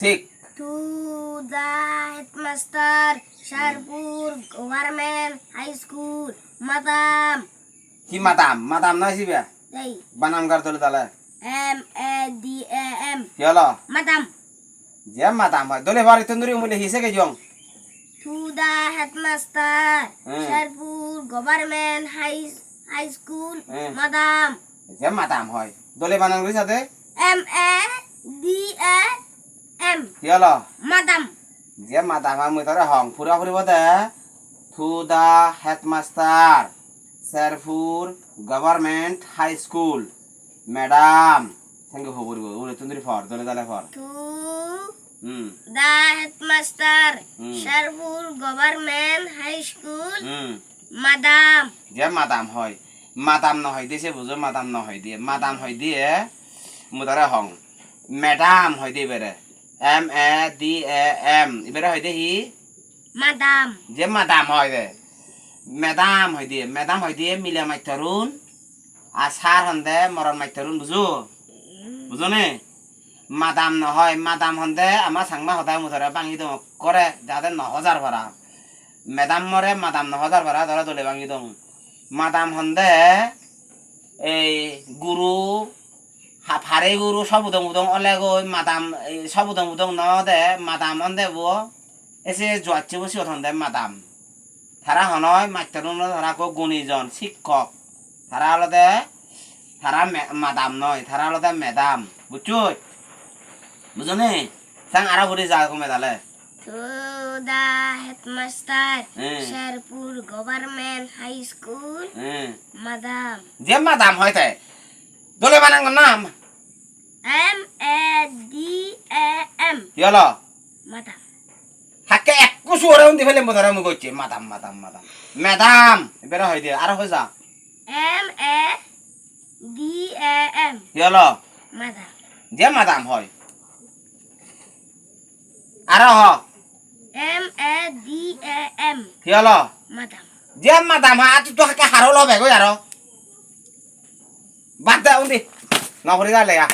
ঠিক To the headmaster, Sharpur Government High School, Madam. কি মাতাম না সিবা Hey, বানাম কার তোলে তালে M-A-D-A-M. কি হলো Madam. যে মাতাম হয় দলে বাড়ি তন্দুরি বলে হিসে কে জং To the headmaster, Hmm. Sharpur Government High School, Hmm. Madam. যে মাতাম হয় দলে বানান করি সাথে M-A-D-A-M. কি হলো Madam. যে মাতাম হয় মুই তারে হং পুরা ফুরিব দে to the headmaster Sherpur government high school madam সঙ্গে হবরিব ওরে তন্দুরি ফর দলে তালে ফর To hmm the headmaster, Hmm. Sharpur Government High School, hmm Madam. যে মাতাম হয় মাতাম নহয় দিছে বুঝো মাতাম নহয় দিয়ে মাতাম হয় দিয়ে মুদারে হং ম্যাডাম হয় দিয়ে বেরে M-A-D-A-M এবারে হয় দিয়ে হি Madam. যে মাতাম হয় দে ম্যাডাম হয় দিয়ে মিলে মাইতরুন আর সার হন্দে মরণ মাইতরুন বুঝো বুঝো নে মাদাম নহয় মাদাম হন্দে আমার সাংমা হতায় মুধরে বাঙি দং করে যাতে 9,000 ভরা মেদাম মরে মাদাম 9,000 ভরা ধরে দলে বাঙি দং মাদাম হন্দে এই গুরু ফারে গুরু সবুদং উদং অলে গই মাদাম সবুদং উদং ন দে মাদাম হন্দে বো এসে জোয়াচ্ছি বসি হন্দে মাদাম তারা হনয় মাইতরুন তারা কো গুণীজন শিক্ষক তারা আলাদা তারা মাদাম নয় তারা আলাদা মেদাম বুঝছো বুঝো নে সাং আরা ভরে যা কমে তালে To the headmaster, Hmm. Sharpur Government High School, Madam. যে মাদাম হইতে দলে বানাং নাম M-A-D-A-M. কি হলো Madam. হাকে এক কুসু ওরে উন্দি ফেলে মধরে মু কইছে মাদাম ম্যাডাম এবারে হই দিয়ে আর হই যা M-A-D-A-M. কি হলো Madam. যে মাদাম হয় আর হ M-A-D-A-M. কি হলো Madam. যে মাদাম হয় আজ তো হাকে হারো লবে গো আর বাদ দে উন্দি নকরি যা লেগা